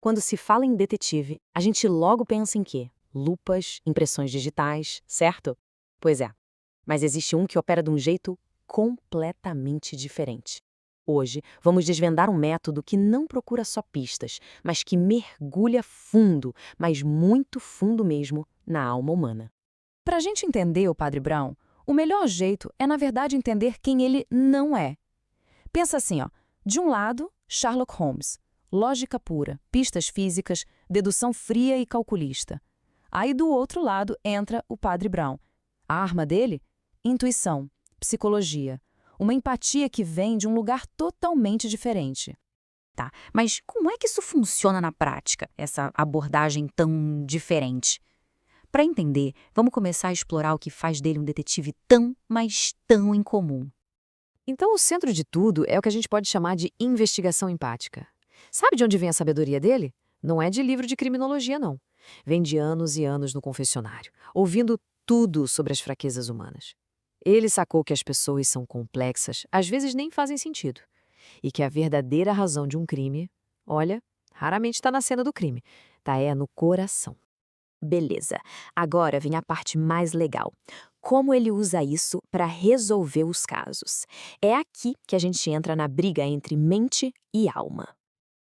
Quando se fala em detetive, a gente logo pensa em quê? Lupas, impressões digitais, certo? Pois é, mas existe um que opera de um jeito completamente diferente. Hoje, vamos desvendar um método que não procura só pistas, mas que mergulha fundo, mas muito fundo mesmo, na alma humana. Para a gente entender o Padre Brown, o melhor jeito é, na verdade, entender quem ele não é. Pensa assim, ó. De um lado, Sherlock Holmes. Lógica pura, pistas físicas, dedução fria e calculista. Aí do outro lado entra o Padre Brown. A arma dele? Intuição, psicologia. Uma empatia que vem de um lugar totalmente diferente. Tá, mas como é que isso funciona na prática, essa abordagem tão diferente? Para entender, vamos começar a explorar o que faz dele um detetive tão, mas tão incomum. Então, o centro de tudo é o que a gente pode chamar de investigação empática. Sabe de onde vem a sabedoria dele? Não é de livro de criminologia, não. Vem de anos e anos no confessionário, ouvindo tudo sobre as fraquezas humanas. Ele sacou que as pessoas são complexas, às vezes nem fazem sentido. E que a verdadeira razão de um crime, olha, raramente está na cena do crime, tá no coração. Beleza, agora vem a parte mais legal. Como ele usa isso para resolver os casos? É aqui que a gente entra na briga entre mente e alma.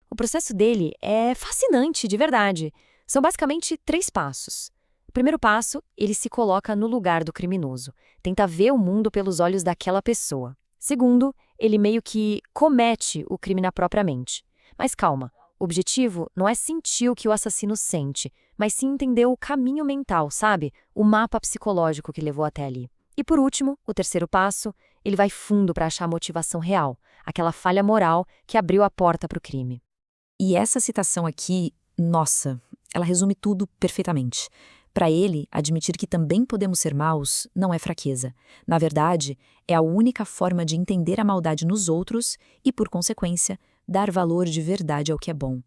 O processo dele é fascinante, de verdade. São basicamente 3 passos. O primeiro passo, ele se coloca no lugar do criminoso. Tenta ver o mundo pelos olhos daquela pessoa. Segundo, ele meio que comete o crime na própria mente. Mas calma, o objetivo não é sentir o que o assassino sente, mas sim entender o caminho mental, sabe? O mapa psicológico que levou até ali. E por último, o terceiro passo, ele vai fundo para achar a motivação real, aquela falha moral que abriu a porta para o crime. E essa citação aqui, nossa, ela resume tudo perfeitamente. Para ele, admitir que também podemos ser maus não é fraqueza. Na verdade, é a única forma de entender a maldade nos outros e, por consequência, dar valor de verdade ao que é bom.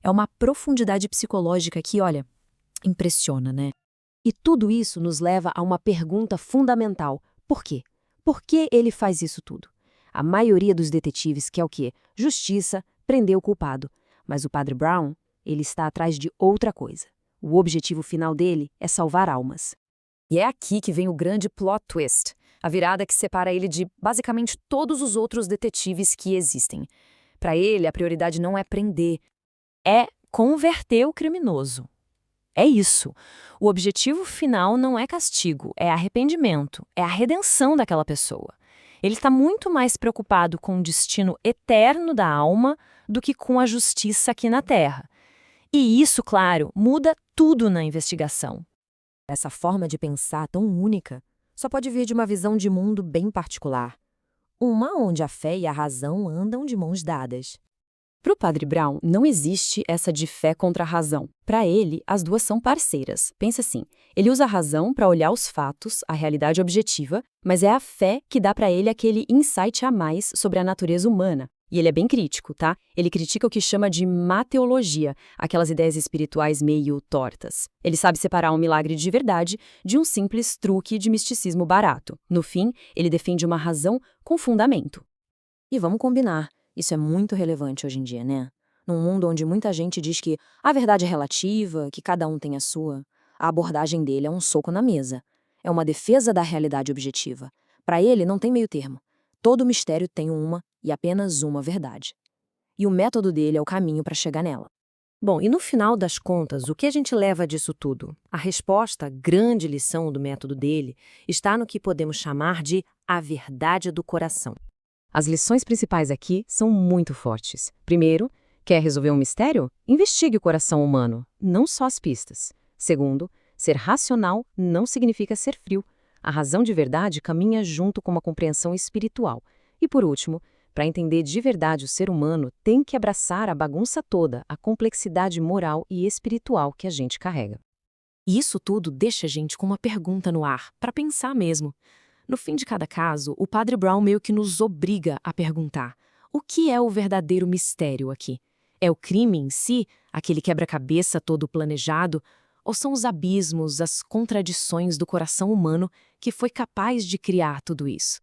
É uma profundidade psicológica que, olha, impressiona, né? E tudo isso nos leva a uma pergunta fundamental. Por quê? Por que ele faz isso tudo? A maioria dos detetives quer o quê? Justiça, prender o culpado. Mas o Padre Brown, ele está atrás de outra coisa. O objetivo final dele é salvar almas. E é aqui que vem o grande plot twist, a virada que separa ele de basicamente todos os outros detetives que existem. Para ele, a prioridade não é prender, é converter o criminoso. É isso. O objetivo final não é castigo, é arrependimento, é a redenção daquela pessoa. Ele está muito mais preocupado com o destino eterno da alma do que com a justiça aqui na Terra. E isso, claro, muda tudo na investigação. Essa forma de pensar tão única só pode vir de uma visão de mundo bem particular. Uma onde a fé e a razão andam de mãos dadas. Para o Padre Brown, não existe essa de fé contra a razão. Para ele, as duas são parceiras. Pensa assim, ele usa a razão para olhar os fatos, a realidade objetiva, mas é a fé que dá para ele aquele insight a mais sobre a natureza humana. E ele é bem crítico, tá? Ele critica o que chama de mateologia, aquelas ideias espirituais meio tortas. Ele sabe separar um milagre de verdade de um simples truque de misticismo barato. No fim, ele defende uma razão com fundamento. E vamos combinar, isso é muito relevante hoje em dia, né? Num mundo onde muita gente diz que a verdade é relativa, que cada um tem a sua, a abordagem dele é um soco na mesa. É uma defesa da realidade objetiva. Para ele, não tem meio termo. Todo mistério tem uma e apenas uma verdade. E o método dele é o caminho para chegar nela. Bom, e no final das contas, o que a gente leva disso tudo? A resposta, a grande lição do método dele, está no que podemos chamar de a verdade do coração. As lições principais aqui são muito fortes. Primeiro, quer resolver um mistério? Investigue o coração humano, não só as pistas. Segundo, ser racional não significa ser frio. A razão de verdade caminha junto com uma compreensão espiritual. E por último, para entender de verdade o ser humano, tem que abraçar a bagunça toda, a complexidade moral e espiritual que a gente carrega. E isso tudo deixa a gente com uma pergunta no ar, para pensar mesmo. No fim de cada caso, o Padre Brown meio que nos obriga a perguntar: o que é o verdadeiro mistério aqui? É o crime em si, aquele quebra-cabeça todo planejado? Ou são os abismos, as contradições do coração humano que foi capaz de criar tudo isso?